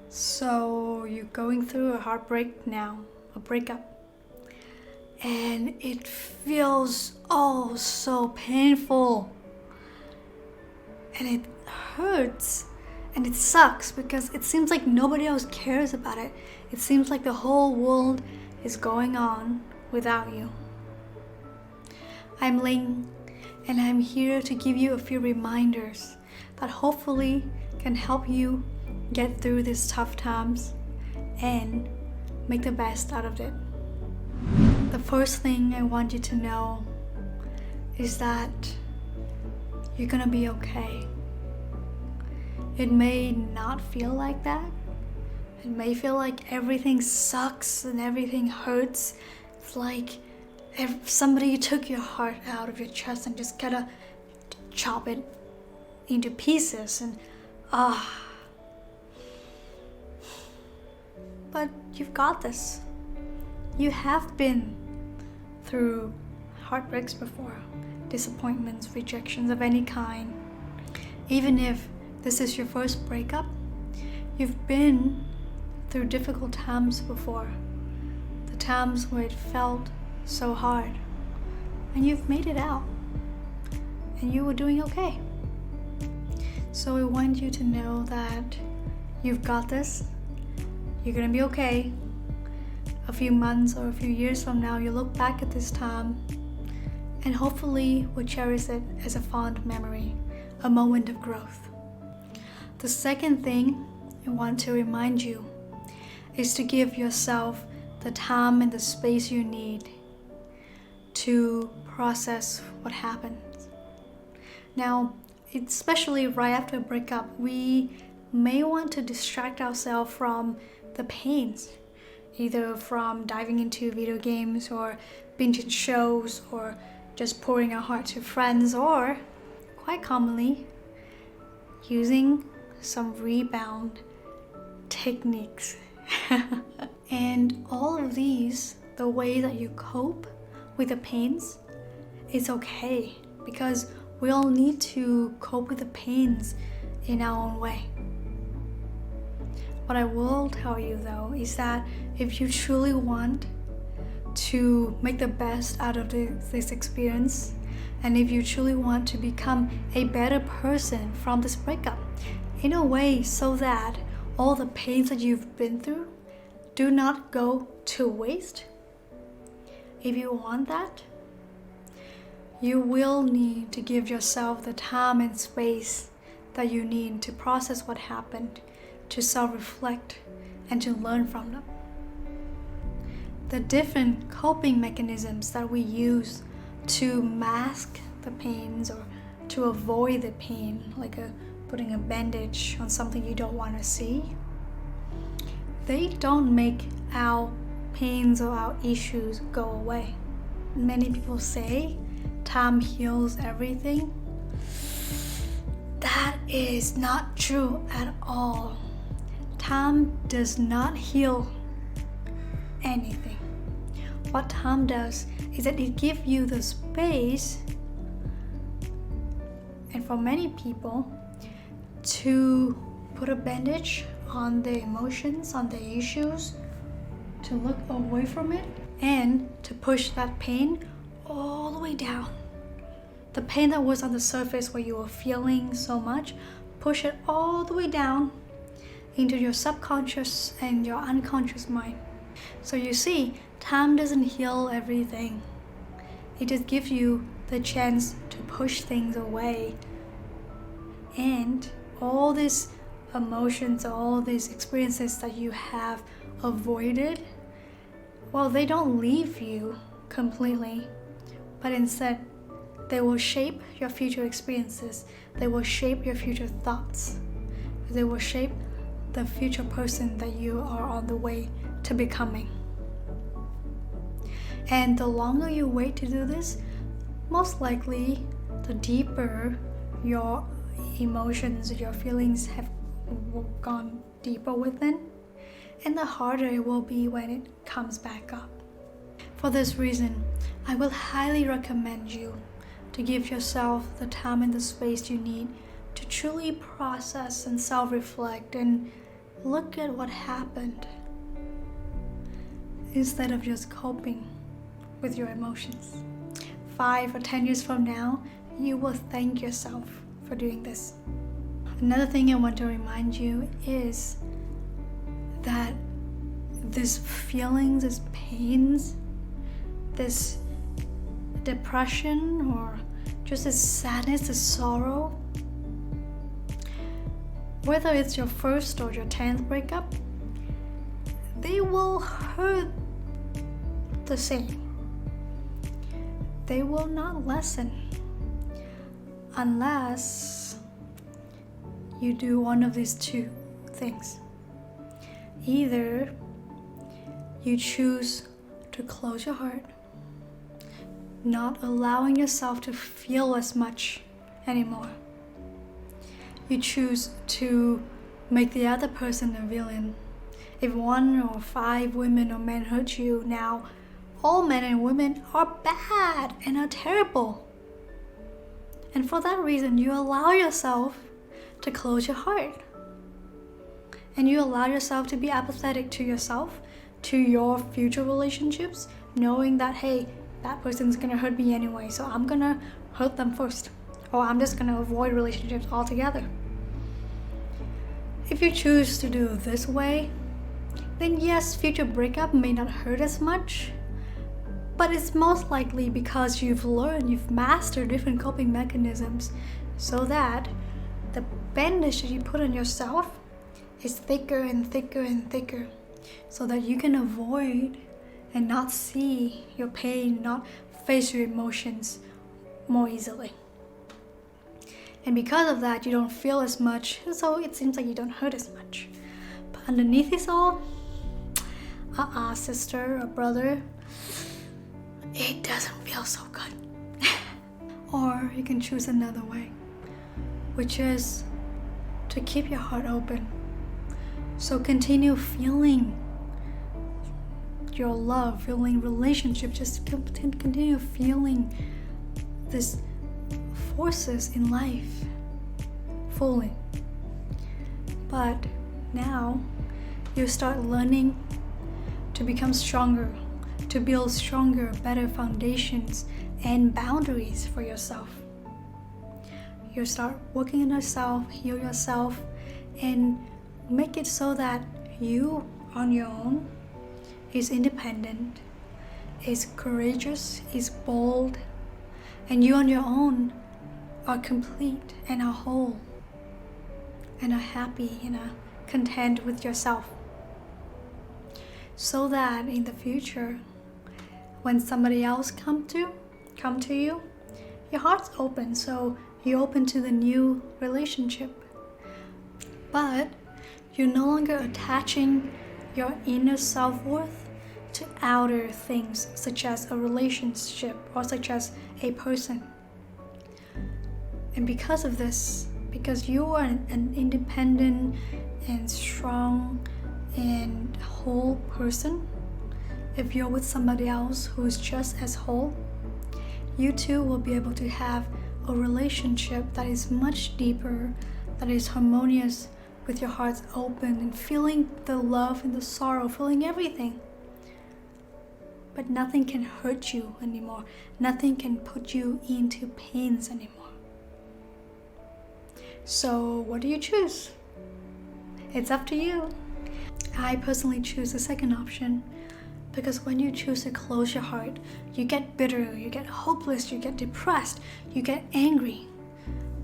So you're going through a heartbreak now, a breakup, and it feels oh so painful, and it hurts, and it sucks because it seems like nobody else cares about it. It seems like the whole world is going on without you. I'm Ling, and I'm here to give you a few reminders that hopefully can help you get through these tough times and make the best out of it. The first thing I want you to know is that you're gonna be okay. It may not feel like that. It may feel like everything sucks and everything hurts. It's like if somebody took your heart out of your chest and just gotta chop it into pieces and But you've got this. You have been through heartbreaks before, disappointments, rejections of any kind. Even if this is your first breakup, you've been through difficult times before. The times where it felt so hard. And you've made it out. And you were doing okay. So I want you to know that you've got this. You're gonna be okay. A few months or a few years from now, you look back at this time and hopefully will cherish it as a fond memory, a moment of growth. The second thing I want to remind you is to give yourself the time and the space you need to process what happened. Now, especially right after a breakup, we may want to distract ourselves from the pains, either from diving into video games or binging shows or just pouring our heart to friends, or quite commonly using some rebound techniques. And all of these, the way that you cope with the pains, is okay because we all need to cope with the pains in our own way. What I will tell you though is that if you truly want to make the best out of this experience, and if you truly want to become a better person from this breakup, in a way so that all the pains that you've been through do not go to waste, if you want that, you will need to give yourself the time and space that you need to process what happened, to self-reflect, and to learn from them. The different coping mechanisms that we use to mask the pains or to avoid the pain, like putting a bandage on something you don't want to see, they don't make our pains or our issues go away. Many people say time heals everything. That is not true at all. Time does not heal anything. What time does is that it gives you the space, and for many people, to put a bandage on their emotions, on their issues, to look away from it, and to push that pain all the way down. The pain that was on the surface where you were feeling so much, push it all the way down into your subconscious and your unconscious mind. So you see, time doesn't heal everything. It just gives you the chance to push things away. And all these emotions, all these experiences that you have avoided, well, they don't leave you completely, but instead, they will shape your future experiences. They will shape your future thoughts. They will shape the future person that you are on the way to becoming. And the longer you wait to do this, most likely the deeper your emotions, your feelings have gone deeper within, and the harder it will be when it comes back up. For this reason, I will highly recommend you to give yourself the time and the space you need to truly process and self-reflect and look at what happened instead of just coping with your emotions. 5 or 10 years from now, you will thank yourself for doing this. Another thing I want to remind you is that these feelings, these pains, this depression, or just this sadness, this sorrow, whether it's your first or your 10th breakup, they will hurt the same. They will not lessen unless you do one of these two things. Either you choose to close your heart, not allowing yourself to feel as much anymore. You choose to make the other person a villain. If 1 or 5 women or men hurt you, now all men and women are bad and are terrible. And for that reason, you allow yourself to close your heart. And you allow yourself to be apathetic to yourself, to your future relationships, knowing that, hey, that person's gonna hurt me anyway, so I'm gonna hurt them first. Or I'm just gonna avoid relationships altogether. If you choose to do it this way, then yes, future breakup may not hurt as much, but it's most likely because you've mastered different coping mechanisms, so that the bandage that you put on yourself is thicker and thicker and thicker, so that you can avoid and not see your pain, not face your emotions more easily. And because of that, you don't feel as much, so it seems like you don't hurt as much. But underneath this all, sister or brother, it doesn't feel so good. Or you can choose another way, which is to keep your heart open. So continue feeling your love, feeling relationship, just continue feeling these forces in life fully. But now you start learning to become stronger, to build stronger, better foundations and boundaries for yourself. You start working on yourself, heal yourself, and make it so that you on your own is independent, is courageous, is bold, and you on your own are complete and are whole and are happy and are content with yourself. So that in the future, when somebody else come to you, your heart's open, so you're open to the new relationship. But you're no longer attaching your inner self-worth to outer things, such as a relationship or such as a person. And because of this, because you are an independent and strong and whole person, if you're with somebody else who's just as whole, you too will be able to have a relationship that is much deeper, that is harmonious, with your hearts open and feeling the love and the sorrow, feeling everything. But nothing can hurt you anymore. Nothing can put you into pains anymore. So what do you choose? It's up to you. I personally choose the second option, because when you choose to close your heart, you get bitter, you get hopeless, you get depressed, you get angry.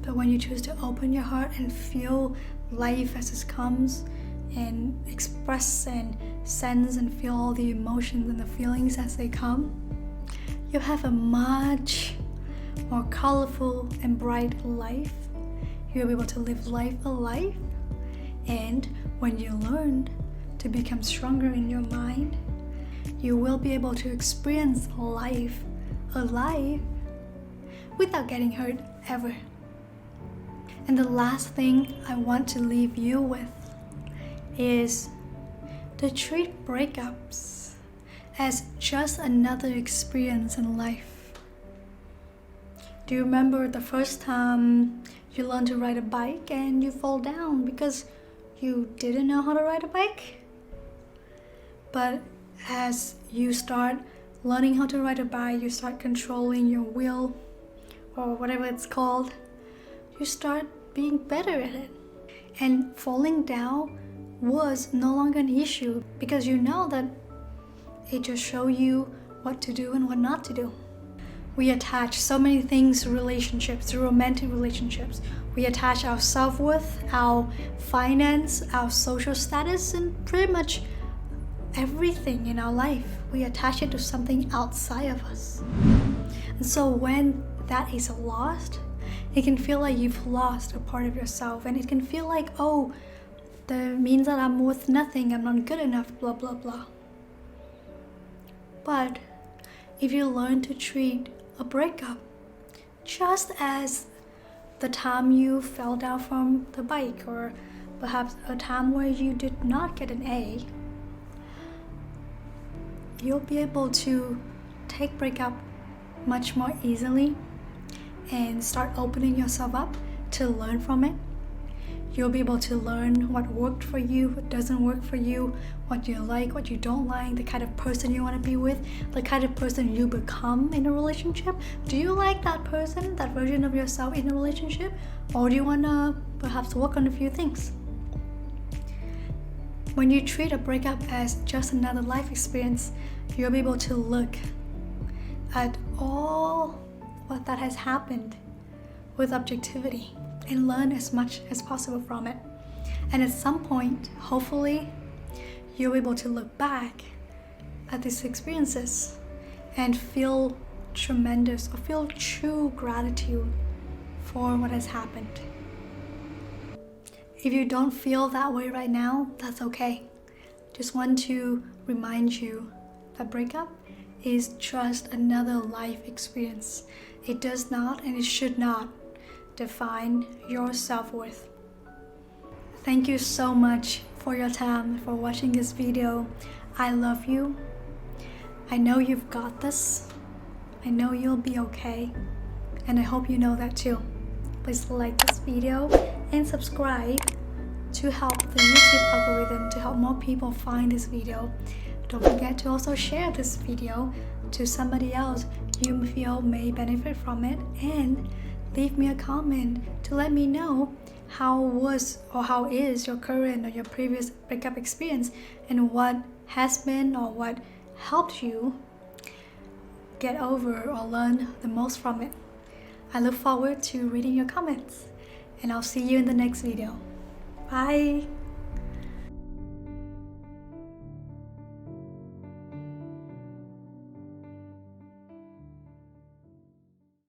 But when you choose to open your heart and feel life as it comes, and express and sense and feel all the emotions and the feelings as they come, you have a much more colorful and bright life. You'll be able to live life alive. And when you learn to become stronger in your mind, you will be able to experience life alive without getting hurt ever. And the last thing I want to leave you with is to treat breakups as just another experience in life. Do you remember the first time you learned to ride a bike and you fall down because you didn't know how to ride a bike. But as you start learning how to ride a bike, you start controlling your wheel or whatever it's called, you start being better at it. And falling down was no longer an issue because you know that it just shows you what to do and what not to do. We attach so many things to relationships, to romantic relationships. We attach our self-worth, our finance, our social status, and pretty much everything in our life. We attach it to something outside of us. And so when that is lost, it can feel like you've lost a part of yourself, and it can feel like, oh, that means that I'm worth nothing, I'm not good enough, blah blah blah. But if you learn to treat a breakup just as the time you fell down from the bike, or perhaps a time where you did not get an A, you'll be able to take breakup much more easily and start opening yourself up to learn from it. You'll be able to learn what worked for you, what doesn't work for you, what you like, what you don't like, the kind of person you want to be with, the kind of person you become in a relationship. Do you like that person, that version of yourself in a relationship? Or do you want to perhaps work on a few things? When you treat a breakup as just another life experience, you'll be able to look at all what that has happened with objectivity and learn as much as possible from it. And at some point, hopefully, you'll be able to look back at these experiences and feel tremendous or feel true gratitude for what has happened. If you don't feel that way right now, that's okay. Just want to remind you that breakup is just another life experience. It does not and it should not define your self-worth. Thank you so much for your time, for watching this video. I love you. I know you've got this. I know you'll be okay. And I hope you know that too. Please like this video and subscribe to help the YouTube algorithm, to help more people find this video. Don't forget to also share this video to somebody else you feel may benefit from it, and leave me a comment to let me know how was or how is your current or your previous breakup experience, and what has been or what helped you get over or learn the most from it. I look forward to reading your comments, and I'll see you in the next video. Bye!